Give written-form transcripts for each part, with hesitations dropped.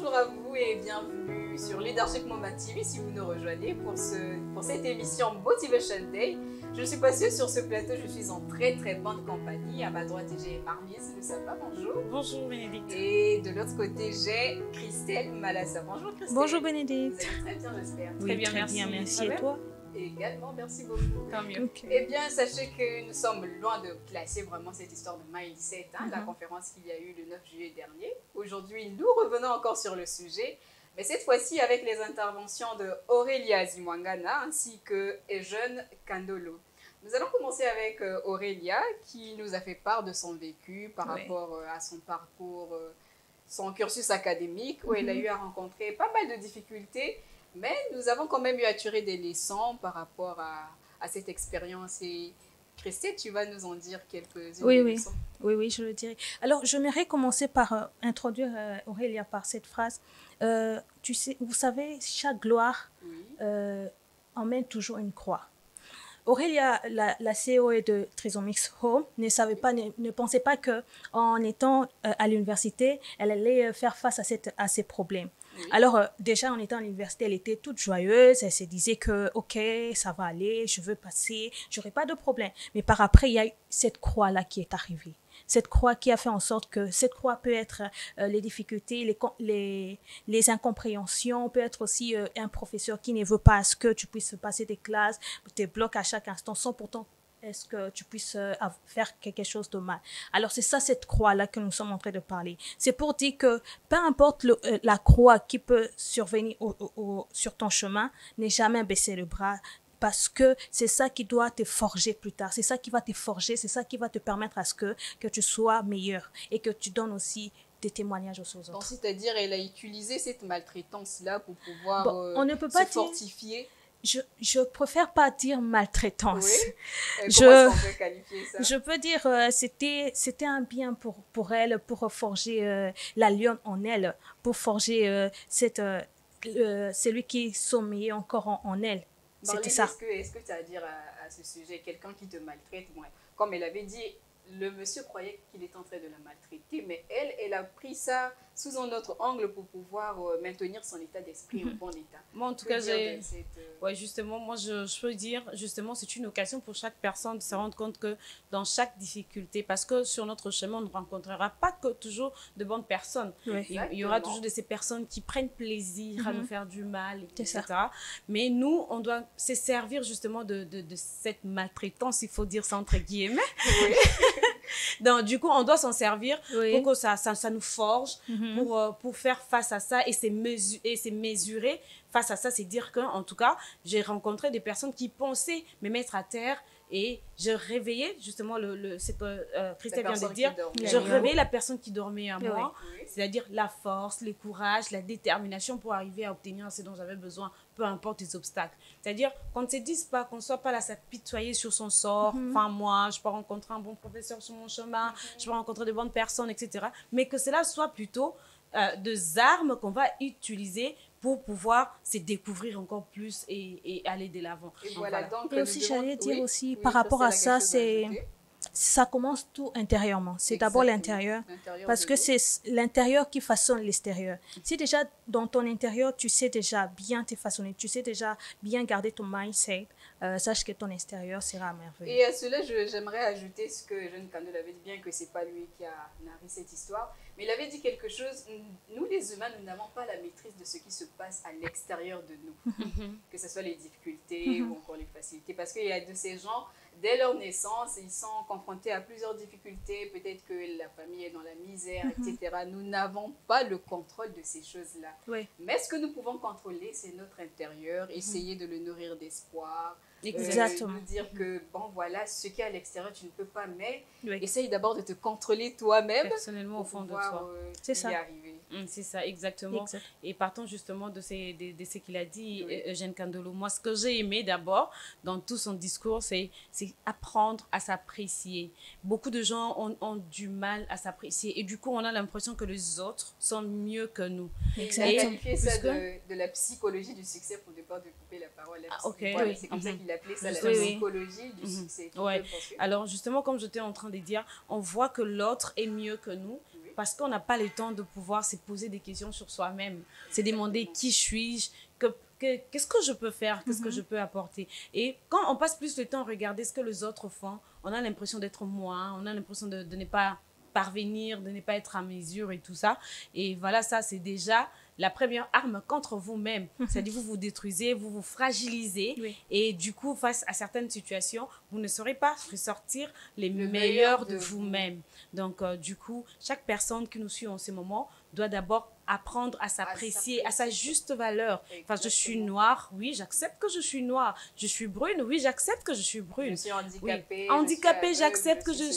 Bonjour à vous et bienvenue sur Leadership Moment TV si vous nous rejoignez pour cette émission Motivation Day. Je suis Passée sur ce plateau, je suis en très bonne compagnie. À ma droite, j'ai Marmise Lusapa, bonjour. Bonjour Bénédicte. Et de l'autre côté, j'ai Christelle Malassa. Bonjour Christelle. Bonjour Bénédicte. Vous allez très bien, j'espère. Oui, très bien, merci. Et toi? Également, merci beaucoup. Tant mieux. Okay. Eh bien, sachez que nous sommes loin de classer vraiment cette histoire de mindset, la conférence qu'il y a eu le 9 juillet dernier. Aujourd'hui, nous revenons encore sur le sujet, mais cette fois-ci avec les interventions de Aurélia Zimwangana ainsi que Jeune Kandolo. Nous allons commencer avec Aurélia qui nous a fait part de son vécu par rapport à son parcours, son cursus académique où elle a eu à rencontrer pas mal de difficultés. Mais nous avons quand même eu à tirer des leçons par rapport à cette expérience. Et Christelle, tu vas nous en dire quelques-unes des leçons. Oui, je le dirai. Alors, j'aimerais commencer par introduire Aurélia par cette phrase. Tu sais, vous savez, chaque gloire emmène toujours une croix. Aurélia, la CEO de Trisomix Home, ne pensait pas qu'en étant à l'université, elle allait faire face à ces problèmes. Oui. Alors, déjà, en étant à l'université, elle était toute joyeuse. Elle se disait que, OK, ça va aller, je veux passer, j'aurai pas de problème. Mais par après, il y a eu cette croix-là qui est arrivée. Cette croix qui a fait en sorte que cette croix peut être les difficultés, les incompréhensions, peut être aussi un professeur qui ne veut pas à ce que tu puisses passer des classes, te bloque à chaque instant sans pourtant est-ce que tu puisses faire quelque chose de mal. Alors, c'est ça, cette croix-là que nous sommes en train de parler. C'est pour dire que peu importe la croix qui peut survenir sur ton chemin, n'aie jamais baissé le bras parce que c'est ça qui doit te forger plus tard. C'est ça qui va te forger, c'est ça qui va te permettre à ce que tu sois meilleur et que tu donnes aussi des témoignages aux autres. Donc, c'est-à-dire, elle a utilisé cette maltraitance-là pour pouvoir on ne peut pas se fortifier. Je préfère pas dire maltraitance. Oui. Comment on peut qualifier ça? Je peux dire c'était un bien pour elle, pour forger la lionne en elle, pour forger celui qui sommeillait encore en elle. C'était ça. Est-ce que tu as à dire à ce sujet, quelqu'un qui te maltraite, comme elle avait dit, le monsieur croyait qu'il était en train de la maltraiter, mais elle a pris ça sous un autre angle pour pouvoir maintenir son état d'esprit au bon état. Moi, en tout cas, justement, moi, je peux dire, justement, c'est une occasion pour chaque personne de se rendre compte que dans chaque difficulté, parce que sur notre chemin, on ne rencontrera pas que toujours de bonnes personnes. Oui. Il y aura toujours de ces personnes qui prennent plaisir à nous faire du mal, etc. Mais nous, on doit se servir justement de cette maltraitance, il faut dire ça entre guillemets. Oui. Donc, du coup, on doit s'en servir pour que ça nous forge, pour faire face à ça et se mesurer face à ça. C'est dire qu'en tout cas, j'ai rencontré des personnes qui pensaient me mettre à terre et je réveillais justement ce que Christelle vient de dire. Je réveillais la personne qui dormait en moi, c'est-à-dire la force, le courage, la détermination pour arriver à obtenir ce dont j'avais besoin, peu importe les obstacles. C'est-à-dire qu'on ne se dise pas, qu'on ne soit pas là à s'apitoyer sur son sort. Enfin, moi, je peux rencontrer un bon professeur sur mon chemin, je peux rencontrer de bonnes personnes, etc. Mais que cela soit plutôt des armes qu'on va utiliser pour pouvoir se découvrir encore plus et aller de l'avant. Et voilà, donc, et aussi, j'allais dire aussi, par rapport à ça, ça commence tout intérieurement. C'est d'abord l'intérieur, parce que c'est l'intérieur qui façonne l'extérieur. Si déjà, dans ton intérieur, tu sais déjà bien te façonner, tu sais déjà bien garder ton mindset, sache que ton extérieur sera merveilleux. Et à cela, j'aimerais ajouter ce que Jeune Kandolo avait dit, bien que ce n'est pas lui qui a narré cette histoire, mais il avait dit quelque chose. Nous, les humains, nous n'avons pas la maîtrise de ce qui se passe à l'extérieur de nous, que ce soit les difficultés ou encore les facilités, parce qu'il y a de ces gens, dès leur naissance, ils sont confrontés à plusieurs difficultés, peut-être que la famille est dans la misère, etc. Nous n'avons pas le contrôle de ces choses-là. Oui. Mais ce que nous pouvons contrôler, c'est notre intérieur, essayer de le nourrir d'espoir, Exactement. nous dire que, bon, voilà, ce qui est à l'extérieur, tu ne peux pas, mais essaye d'abord de te contrôler toi-même. Personnellement, au fond de toi. C'est ça. Y arriver. C'est ça, exactement. Exact. Et partons justement de ce qu'il a dit, Eugène Kandolo. Moi, ce que j'ai aimé d'abord dans tout son discours, c'est apprendre à s'apprécier. Beaucoup de gens ont du mal à s'apprécier et du coup, on a l'impression que les autres sont mieux que nous. Exactement. Il a qualifié ça de la psychologie du succès pour ne pas de couper la parole. Voilà, c'est comme ça qu'il appelait ça, la psychologie du succès. Alors, justement, comme j'étais en train de dire, on voit que l'autre est mieux que nous. parce qu'on n'a pas le temps de pouvoir se poser des questions sur soi-même. C'est demander qui suis-je, qu'est-ce que je peux faire, qu'est-ce que je peux apporter. Et quand on passe plus de temps à regarder ce que les autres font, on a l'impression d'être moins, on a l'impression de ne pas parvenir, de ne pas être à mesure et tout ça. Et voilà, ça, c'est déjà la première arme contre vous-même. C'est-à-dire, vous vous détruisez, vous vous fragilisez. Oui. Et du coup, face à certaines situations, vous ne saurez pas ressortir le meilleur de vous-même. Donc, du coup, chaque personne qui nous suit en ce moment doit d'abord apprendre à s'apprécier, à sa juste valeur. Enfin, je suis noire, oui, j'accepte que je suis noire. Je suis brune, oui, j'accepte que je suis brune. Je suis handicapée. Oui. Handicapée, j'accepte que je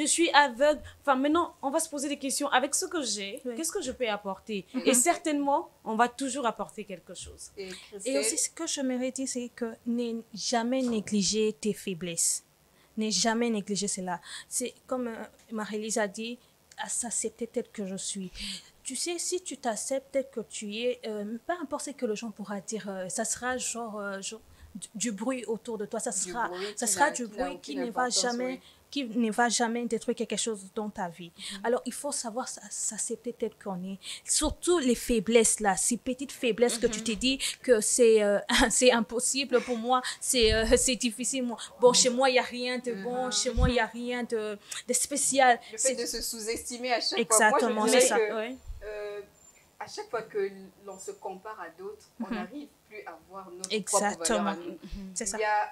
suis aveugle. Enfin, maintenant, on va se poser des questions. Avec ce que j'ai, qu'est-ce que je peux apporter? Et certainement, on va toujours apporter quelque chose. Et aussi, ce que je me dis, c'est que n'aie jamais négligé tes faiblesses. N'aie jamais négligé cela. C'est comme Marie-Lise a dit, à s'accepter tel que je suis. Tu sais, si tu t'acceptes tel que tu es, peu importe ce que le gens pourra dire, ça sera genre du bruit autour de toi, ça sera du bruit qui ne va jamais... qui ne va jamais détruire quelque chose dans ta vie. Alors, il faut savoir s'accepter tel qu'on est. Surtout les faiblesses, là, ces petites faiblesses que tu t'es dit que c'est impossible pour moi, c'est difficile. Bon, chez moi, il n'y a rien de bon, chez moi, il n'y a rien de spécial. Le fait de se sous-estimer à chaque Exactement, fois. Moi, je dirais que, à chaque fois que l'on se compare à d'autres, on n'arrive plus à voir notre propre valeur à nous. C'est ça. Il y a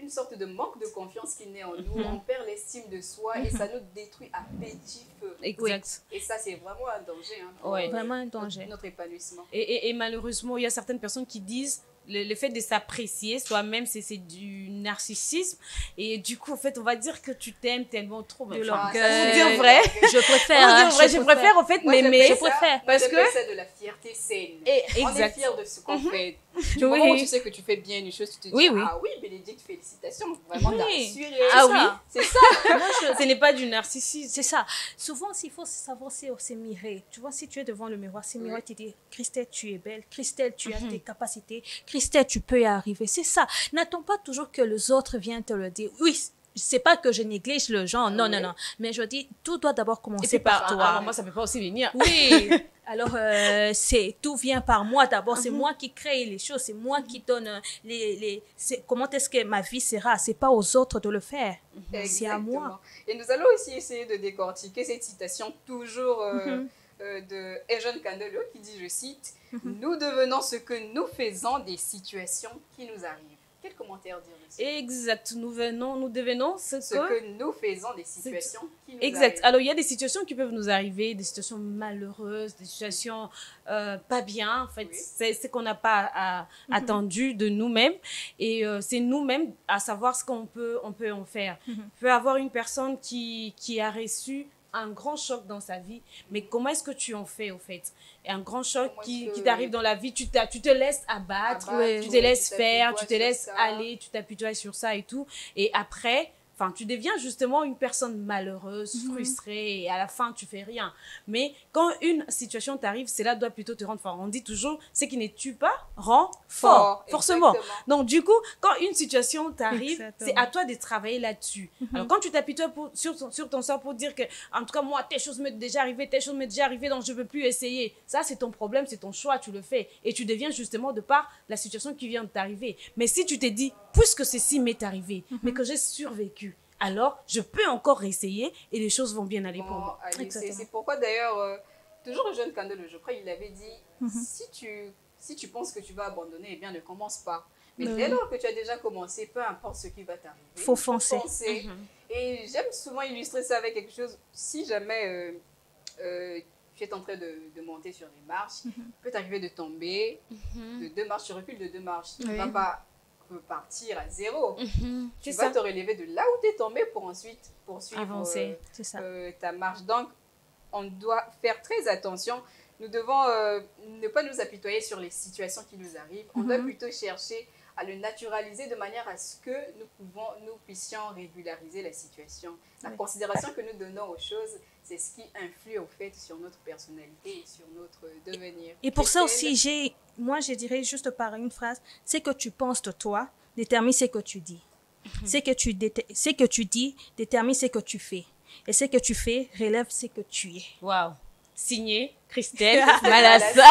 une sorte de manque de confiance qui naît en nous, on perd l'estime de soi et ça nous détruit à petit feu. Exact. Et ça, c'est vraiment un danger. Vraiment un danger. Notre épanouissement. Et malheureusement, il y a certaines personnes qui disent le fait de s'apprécier soi-même, c'est du narcissisme. Et du coup, en fait, on va dire que tu t'aimes tellement trop. De l'orgueil. Dire vrai. Je préfère. Je préfère en fait m'aimer. Je préfère. Parce que c'est de la fierté saine. On est fier de ce qu'on fait. Du moment où tu sais que tu fais bien une chose, tu te dis ah oui, Bénédicte, félicitations, vraiment t'as assuré. Ah oui, c'est ça. Ce n'est pas du narcissisme. C'est ça. Souvent, il faut savoir s'admirer. Tu vois, si tu es devant le miroir, si le miroir te dit Christelle, tu es belle, Christelle, tu as tes capacités, Christelle, tu peux y arriver. C'est ça. N'attends pas toujours que les autres viennent te le dire. Oui, c'est pas que je néglige le genre, non. Mais je dis, tout doit d'abord commencer par toi. Moi, ça peut pas aussi venir. Oui. Alors, tout vient par moi d'abord. C'est moi qui crée les choses. C'est moi qui donne comment est-ce que ma vie sera. C'est pas aux autres de le faire. C'est à moi. Et nous allons aussi essayer de décortiquer cette citation toujours de Ejon Kandelo qui dit, je cite, « Nous devenons ce que nous faisons des situations qui nous arrivent. » Quel commentaire dire dessus? Exact. Nous devenons ce que nous faisons des situations qui nous exact. arrivent. Alors, il y a des situations qui peuvent nous arriver, des situations malheureuses, des situations pas bien. En fait, c'est ce qu'on n'a pas attendu de nous-mêmes. Et c'est nous-mêmes à savoir ce qu'on peut en faire. Peut avoir une personne qui a reçu un grand choc dans sa vie, mais comment est-ce que tu en fais au fait? Et un grand choc qui t'arrive dans la vie, tu te laisses abattre, tu te laisses faire, tu te laisses aller, tu t'appuies sur ça et tout, et après tu deviens justement une personne malheureuse, frustrée, et à la fin, tu fais rien. Mais quand une situation t'arrive, cela doit plutôt te rendre fort. On dit toujours, ce qui ne tue pas rend fort, forcément. Donc, du coup, quand une situation t'arrive, c'est à toi de travailler là-dessus. Alors, quand tu t'appuies sur ton sort pour dire que, en tout cas, moi, telle chose m'est déjà arrivée, donc je ne peux plus essayer. Ça, c'est ton problème, c'est ton choix, tu le fais. Et tu deviens justement de par la situation qui vient de t'arriver. Mais si tu te dis, puisque ceci m'est arrivé, mais que j'ai survécu, alors je peux encore essayer et les choses vont bien aller pour moi. C'est pourquoi d'ailleurs, toujours le jeune Kandelo, je crois, il avait dit, si tu penses que tu vas abandonner, eh bien ne commence pas. Mais dès lors que tu as déjà commencé, peu importe ce qui va t'arriver, faut foncer. Et j'aime souvent illustrer ça avec quelque chose, si jamais tu es en train de monter sur les marches, il peut t'arriver de tomber de 2 marches, tu recules de 2 marches, tu ne vas pas repartir à 0. Tu vas te relever de là où tu es tombé pour ensuite poursuivre avancer. Ta marche. Donc, on doit faire très attention. Nous devons ne pas nous apitoyer sur les situations qui nous arrivent. On doit plutôt chercher à le naturaliser de manière à ce que nous puissions régulariser la situation. La considération que nous donnons aux choses, c'est ce qui influe au fait sur notre personnalité et sur notre devenir. Et pour ça aussi, moi je dirais juste par une phrase, c'est que tu penses de toi, détermine ce que tu dis. Ce que tu dis détermine ce que tu fais. Et ce que tu fais relève ce que tu es. Waouh. Signé Christelle Malassa.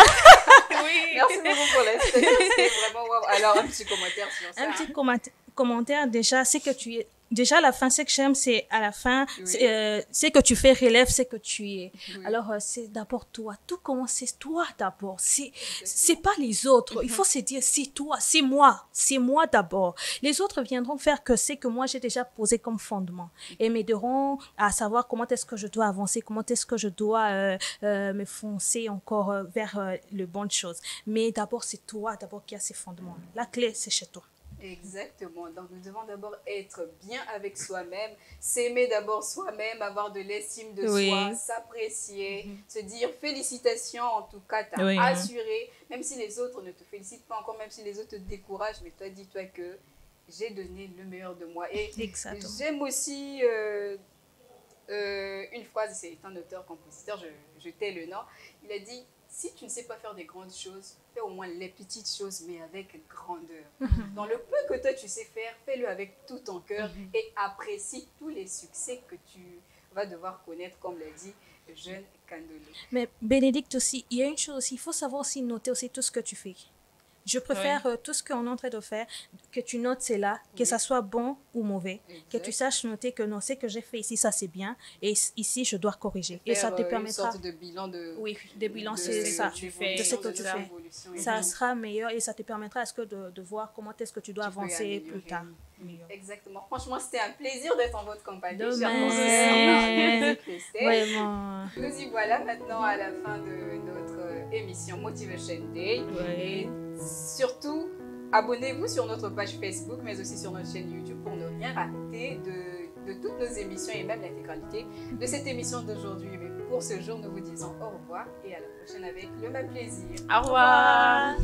Oui. Merci beaucoup pour la c'était vraiment waouh. Alors, un petit commentaire sur ça. Un petit commentaire, déjà, c'est que tu es. Déjà, à la fin, ce que j'aime, c'est à la fin, Oui. ce que tu fais relève ce que tu es. Oui. Alors, c'est d'abord toi. Tout commence, c'est toi d'abord. C'est pas les autres. Il faut se dire, c'est toi, c'est moi d'abord. Les autres viendront faire que c'est que moi, j'ai déjà posé comme fondement et m'aideront à savoir comment est-ce que je dois avancer, comment est-ce que je dois me foncer encore vers les bonnes choses. Mais d'abord, c'est toi d'abord qui a ces fondements. La clé, c'est chez toi. Exactement. Donc, nous devons d'abord être bien avec soi-même, s'aimer d'abord soi-même, avoir de l'estime de soi, s'apprécier, se dire félicitations, en tout cas, t'as assuré, même si les autres ne te félicitent pas encore, même si les autres te découragent, mais toi, dis-toi que j'ai donné le meilleur de moi. Et j'aime aussi une phrase, c'est un auteur-compositeur, je tais le nom, il a dit: si tu ne sais pas faire des grandes choses, fais au moins les petites choses, mais avec grandeur. Dans le peu que toi tu sais faire, fais-le avec tout ton cœur et apprécie tous les succès que tu vas devoir connaître, comme l'a dit jeune Kandolo. Mais Bénédicte aussi, il y a une chose aussi, il faut savoir aussi noter aussi tout ce que tu fais. Je préfère tout ce qu'on est en train de faire, que tu notes c'est là, que ça soit bon ou mauvais, que tu saches noter que non, ce que j'ai fait ici, ça c'est bien, et ici je dois corriger. Et ça te permettra. Une sorte de bilan de. Oui, de bilan, c'est ça, de ce que tu fais. Ça sera meilleur et ça te permettra de voir comment est-ce que tu dois avancer plus tard. Exactement. Franchement, c'était un plaisir d'être en votre compagnie. Vraiment. Nous y voilà maintenant à la fin de notre émission Motivation Day. Et surtout, abonnez-vous sur notre page Facebook, mais aussi sur notre chaîne YouTube pour ne rien rater de toutes nos émissions et même l'intégralité de cette émission d'aujourd'hui. Mais pour ce jour, nous vous disons au revoir et à la prochaine avec le même plaisir. Au revoir.